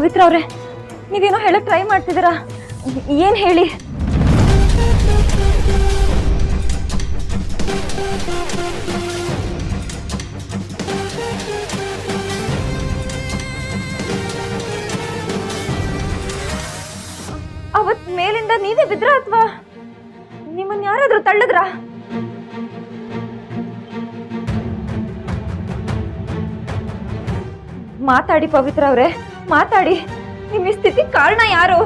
ಪವಿತ್ರ ಅವರೇ, ನೀವೇನೋ ಹೇಳಕ್ ಟ್ರೈ ಮಾಡ್ತಿದ್ದೀರಾ, ಏನ್ ಹೇಳಿ? ಅವತ್ ಮೇಲಿಂದ ನೀವೇ ಬಿದ್ರ ಅಥವಾ ನಿಮ್ಮನ್ನ ಯಾರಾದ್ರೂ ತಳ್ಳಿದ್ರ? ಮಾತಾಡಿ ಪವಿತ್ರ ಅವರೇ, ಮಾತಾಡಿ. ನಿಮ್ಮ ಈ ಸ್ಥಿತಿ ಕಾರಣ ಯಾರು?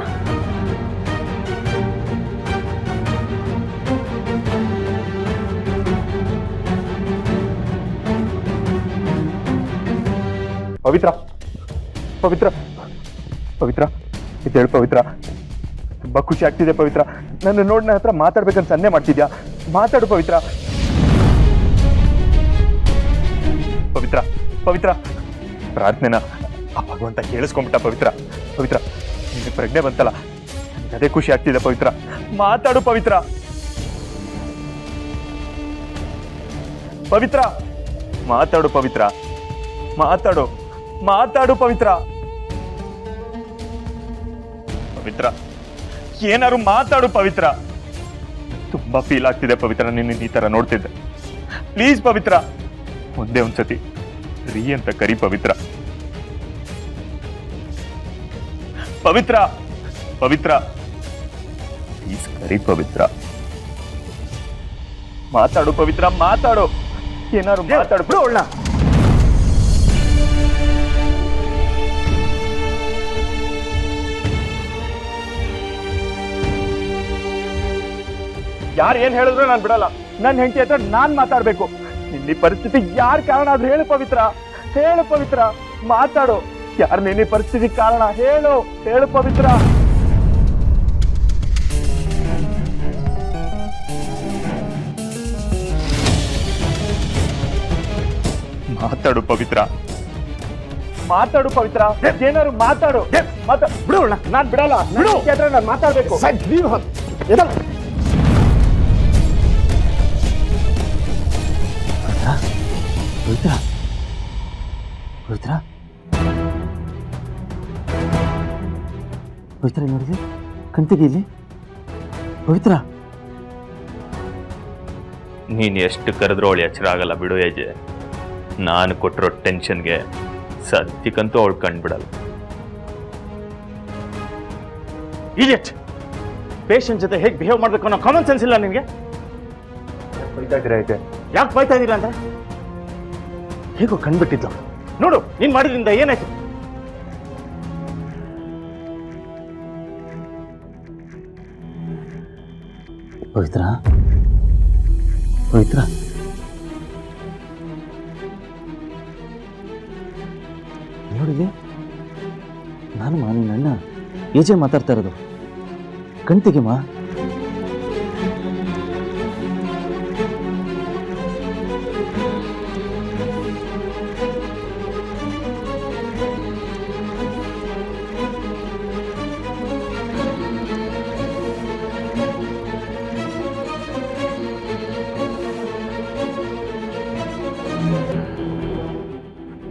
ಪವಿತ್ರ ಪವಿತ್ರ ಪವಿತ್ರ ಇದೇಳು ಪವಿತ್ರ. ತುಂಬಾ ಖುಷಿ ಆಗ್ತಿದೆ ಪವಿತ್ರ. ನನ್ನ ನೋಡಿ ನನ್ನ ಹತ್ರ ಮಾತಾಡ್ಬೇಕಂತ ಸನ್ನೆ ಮಾಡ್ತಿದ್ಯಾ? ಮಾತಾಡು ಪವಿತ್ರ. ಪವಿತ್ರ ಪವಿತ್ರ ಪ್ರಾರ್ಥನೆನ ಆ ಭಗವಂತ ಕೇಳಿಸ್ಕೊಂಡ್ಬಿಟ್ಟ ಪವಿತ್ರ. ಪವಿತ್ರ ನಿಮಗೆ ಪ್ರಜ್ಞೆ ಬಂತಲ್ಲ, ನನಗೆ ಅದೇ ಖುಷಿ ಆಗ್ತಿದೆ ಪವಿತ್ರ. ಮಾತಾಡು ಪವಿತ್ರ. ಪವಿತ್ರ ಮಾತಾಡು ಪವಿತ್ರ. ಮಾತಾಡು ಮಾತಾಡು ಪವಿತ್ರ. ಪವಿತ್ರ ಏನಾರು ಮಾತಾಡು ಪವಿತ್ರ. ತುಂಬಾ ಫೀಲ್ ಆಗ್ತಿದೆ ಪವಿತ್ರ ನಿನ್ನ ಈ ತರ ನೋಡ್ತಿದ್ದೆ. ಪ್ಲೀಸ್ ಪವಿತ್ರ, ಒಂದೇ ಒಂದ್ಸತಿ ರೀ ಅಂತ ಕರಿ ಪವಿತ್ರ. ಪವಿತ್ರ ಪವಿತ್ರ ಪ್ಲೀಸ್ ಕರಿ ಪವಿತ್ರ. ಮಾತಾಡು ಪವಿತ್ರ, ಮಾತಾಡು. ಏನಾರು ಮಾತಾಡು ಬಿಡು. ಒಳ್ಳ ಯಾರು ಏನ್ ಹೇಳಿದ್ರು ನಾನು ಬಿಡಲ್ಲ. ನನ್ನ ಹೆಂಡತಿ ಹತ್ರ ನಾನ್ ಮಾತಾಡ್ಬೇಕು. ನಿನ್ನ ಪರಿಸ್ಥಿತಿ ಯಾರ್ ಕಾರಣ ಆದ್ರೂ ಹೇಳು ಪವಿತ್ರ. ಹೇಳು ಪವಿತ್ರ, ಮಾತಾಡು. ಯಾರು ನಿನ್ನ ಪರಿಸ್ಥಿತಿ ಕಾರಣ ಹೇಳು. ಹೇಳು ಪವಿತ್ರ. ಮಾತಾಡು ಪವಿತ್ರ. ಮಾತಾಡು ಪವಿತ್ರ. ಏನಾರು ಮಾತಾಡು. ಬಿಡು. ನಾನ್ ಬಿಡಲ್ಲ. ನಾನು ಮಾತಾಡ್ಬೇಕು. ಪವಿತ್ರ ಪವಿತ್ರ ಪವಿತ್ರ ನೋಡಿದೆ ಕಣ್ತಿಗೆ ಪವಿತ್ರ. ನೀನು ಎಷ್ಟು ಕರೆದ್ರೂ ಅವಳು ಎಚ್ಚರ ಆಗಲ್ಲ ಬಿಡು ಏಜೆ. ನಾನು ಕೊಟ್ಟಿರೋ ಟೆನ್ಷನ್ಗೆ ಸದ್ಯಕ್ಕಂತೂ ಅವಳು ಕಂಡುಬಿಡಲ್ಲ. ಇಡಿಯಟ್, ಪೇಷಂಟ್ ಜೊತೆ ಹೇಗೆ ಬಿಹೇವ್ ಮಾಡಬೇಕು ಅನ್ನೋ ಕಾಮನ್ ಸೆನ್ಸ್ ಇಲ್ಲ ನಿನಗೆ? ಯಾಕೆ ಬೈತಾ ಇದ್ದೀರಾ ಅಂತ? ಹೇಗೋ ಕಂಡ್ಬಿಟ್ಟಿದ್ಲು ನೋಡು. ನೀನ್ ಮಾಡಿದ್ರಿಂದ ಏನಾಯ್ತು? ಪವಿತ್ರ ಪವಿತ್ರ ನೋಡಿದೆ ನಾನು ನಿನ್ನ ಅಣ್ಣ ಏಜೆ ಮಾತಾಡ್ತಾ ಇರೋದು. ಕಣ್ತಿಗೆಮ್ಮ.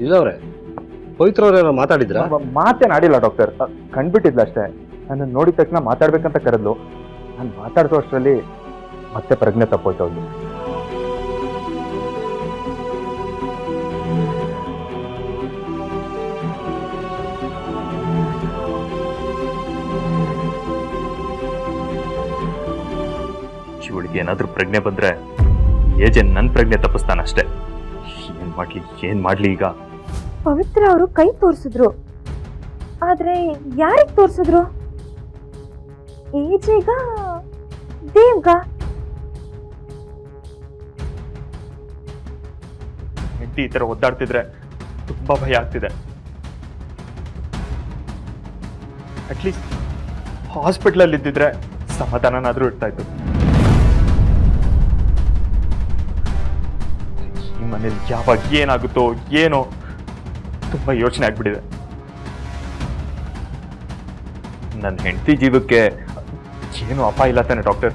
ಇಲ್ಲವ್ರೆ, ಪವಿತ್ರ ಅವ್ರೇನೋ ಮಾತಾಡಿದ್ರ? ಮಾತೇನಾಡಿಲ್ಲ ಡಾಕ್ಟರ್. ಕಂಡ್ಬಿಟ್ಟಿದ್ಲ ಅಷ್ಟೇ. ನನ್ನ ನೋಡಿದ ತಕ್ಷಣ ಮಾತಾಡ್ಬೇಕಂತ ಕರೆದ್ಲು. ನಾನು ಮಾತಾಡ್ಸೋ ಅಷ್ಟರಲ್ಲಿ ಮತ್ತೆ ಪ್ರಜ್ಞೆ ತಪ್ಪೋಯ್ತವ್ದು. ಇವಳಿಗೆ ಏನಾದ್ರೂ ಪ್ರಜ್ಞೆ ಬಂದ್ರೆ ಏಜೆ ನನ್ನ ಪ್ರಜ್ಞೆ ತಪ್ಪಿಸ್ತಾನಷ್ಟೇ. ಏನ್ ಮಾಡ್ಲಿ ಈಗ? ಪವಿತ್ರ ಅವರು ಕೈ ತೋರಿಸಿದ್ರು, ಆದ್ರೆ ಯಾರಿಗೆ ತೋರಿಸಿದ್ರು? ಏಜೆಗ ದೇವ್ಗ? ಹೆಂಡತಿ ಈ ತರ ಒದ್ದಾಡ್ತಿದ್ರೆ ತುಂಬಾ ಭಯ ಆಗ್ತಿದೆ. ಅಟ್ಲೀಸ್ಟ್ ಹಾಸ್ಪಿಟಲ್ ಅಲ್ಲಿ ಇದ್ದಿದ್ರೆ ಸಮಾಧಾನನಾದ್ರೂ ಇರ್ತಾ ಇತ್ತು. ಈ ಮನೇಲಿ ಯಾವಾಗ ಏನಾಗುತ್ತೋ ಏನೋ ತುಂಬಾ ಯೋಚನೆ ಆಗ್ಬಿಟ್ಟಿದೆ. ನನ್ನ ಹೆಂಡತಿ ಜೀವಕ್ಕೆ ಏನು ಅಪಾಯ ಇಲ್ಲ ತಾನೆ ಡಾಕ್ಟರ್?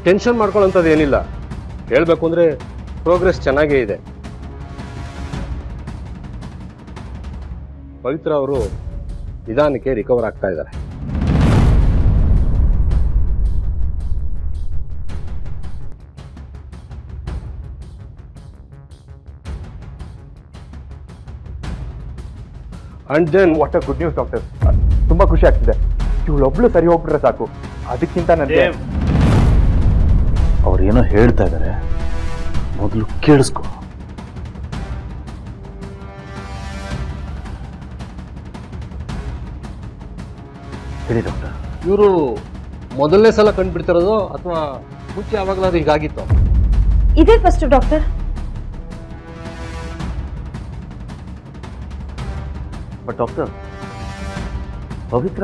ಟೆನ್ಷನ್ ಮಾಡ್ಕೊಳ್ಳೋಂಥದ್ದು ಏನಿಲ್ಲ. ಹೇಳ್ಬೇಕು ಅಂದ್ರೆ ಪ್ರೋಗ್ರೆಸ್ ಚೆನ್ನಾಗೇ ಇದೆ. ಪವಿತ್ರ ಅವರು ನಿಧಾನಕ್ಕೆ ರಿಕವರ್ ಆಗ್ತಾ ಇದ್ದಾರೆ. And then what a good news doctor. ತುಂಬಾ ಖುಷಿ ಆಗ್ತಿದೆ. ಇವಳೊಬ್ಳು ಸರಿ ಹೋಗ್ಬಿಟ್ರೆ ಸಾಕು. ಅದಕ್ಕಿಂತ ನನಗೆ ಅವ್ರೇನೋ ಹೇಳ್ತಾ ಇದ್ದಾರೆ, ಮೊದಲು ಕೇಳಿಸ್ಕೊ. ಹೇಳಿ ಡಾಕ್ಟರ್. ಇವರು ಮೊದಲನೇ ಸಲ ಕಂಡುಬಿಡ್ತಿರೋದು ಅಥವಾ ಮುಂಚೆ ಯಾವಾಗಲಾದ್ರೂ ಹೀಗಾಗಿತ್ತು? ಇದೇ ಫಸ್ಟ್ ಡಾಕ್ಟರ್. ಬಟ್ ಡಾಕ್ಟರ್, ಪವಿತ್ರ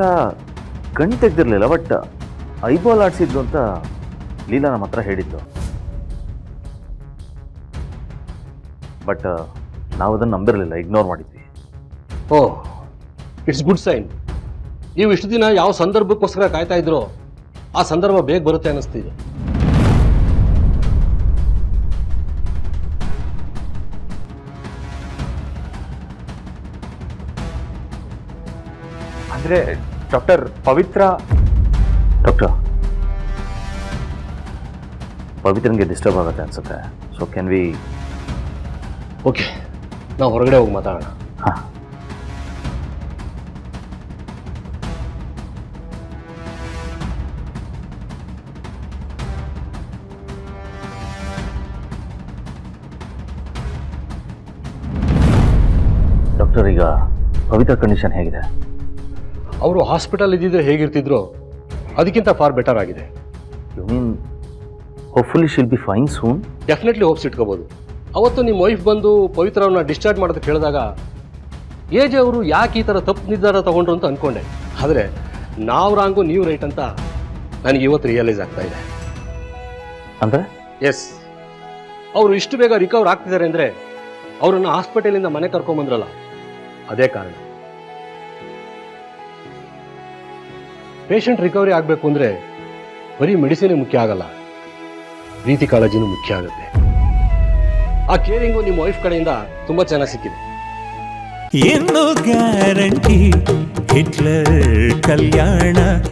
ಕಣ್ ತೆಗ್ದಿರ್ಲಿಲ್ಲ, ಬಟ್ ಐಬಾಲ್ ಆಡ್ಸಿದ್ದು ಅಂತ ಲೀಲಾ ನಮ್ಮ ಹತ್ರ ಹೇಳಿದ್ದು. ಬಟ್ ನಾವು ಅದನ್ನು ನಂಬಿರಲಿಲ್ಲ, ಇಗ್ನೋರ್ ಮಾಡಿದ್ವಿ. ಓಹ್, ಇಟ್ಸ್ ಗುಡ್ ಸೈನ್. ನೀವು ಇಷ್ಟು ದಿನ ಯಾವ ಸಂದರ್ಭಕ್ಕೋಸ್ಕರ ಕಾಯ್ತಾ ಇದ್ರೋ ಆ ಸಂದರ್ಭ ಬೇಗ ಬರುತ್ತೆ ಅನ್ನಿಸ್ತಿದೆ. ಅಂದ್ರೆ ಡಾಕ್ಟರ್, ಡಾಕ್ಟರ್, ಪವಿತ್ರನ್ಗೆ ಡಿಸ್ಟರ್ಬ್ ಆಗುತ್ತೆ ಅನ್ಸುತ್ತೆ. So can we? ಓಕೆ, ನಾವು ಹೊರಗಡೆ ಹೋಗಿ ಮಾತಾಡೋಣ. ಹಾಂ. ಡಾಕ್ಟರ್, ಈಗ ಪವಿತ್ರ ಕಂಡೀಷನ್ ಹೇಗಿದೆ? ಅವರು ಹಾಸ್ಪಿಟಲ್ ಇದ್ದಿದ್ರೆ ಹೇಗಿರ್ತಿದ್ರು ಅದಕ್ಕಿಂತ ಫಾರ್ ಬೆಟರ್ ಆಗಿದೆ. You mean hopefully she'll be fine soon? Definitely hopes ಇಟ್ಕೋಬೋದು. ಅವತ್ತು ನಿಮ್ಮ ವೈಫ್ ಬಂದು ಪವಿತ್ರ ಅವ್ರನ್ನ ಡಿಸ್ಚಾರ್ಜ್ ಮಾಡೋದಕ್ಕೆ ಹೇಳಿದಾಗ ಏಜ್ ಅವರು ಯಾಕೆ ಈ ಥರ ತಪ್ಪು ನಿರ್ಧಾರ ತಗೊಂಡ್ರು ಅಂತ ಅಂದ್ಕೊಂಡೆ. ಆದರೆ ನಾವು ರಾಂಗು ನೀವು ರೈಟ್ ಅಂತ ನನಗೆ ಇವತ್ತು ರಿಯಲೈಸ್ ಆಗ್ತಾ ಇದೆ. ಅಂದರೆ? ಎಸ್, ಅವರು ಇಷ್ಟು ಬೇಗ ರಿಕವರ್ ಆಗ್ತಿದ್ದಾರೆ ಅಂದರೆ ಅವರನ್ನು ಹಾಸ್ಪಿಟಲಿಂದ ಮನೆ ಕರ್ಕೊಂಬಂದ್ರಲ್ಲ, ಅದೇ ಕಾರಣ. ಪೇಷಂಟ್ ರಿಕವರಿ ಆಗಬೇಕು ಅಂದರೆ ಬರೀ ಮೆಡಿಸಿನೇ ಮುಖ್ಯ ಆಗಲ್ಲ, ಪ್ರೀತಿ ಕಾಳಜಿನೂ ಮುಖ್ಯ ಆಗುತ್ತೆ. ಆ ಕೇರಿಂಗು ನಿಮ್ಮ ವೈಫ್ ಕಡೆಯಿಂದ ತುಂಬ ಚೆನ್ನಾಗಿ ಸಿಕ್ಕಿದೆ. ಏನು ಗ್ಯಾರಂಟಿ ಹಿಟ್ಲರ್ ಕಲ್ಯಾಣ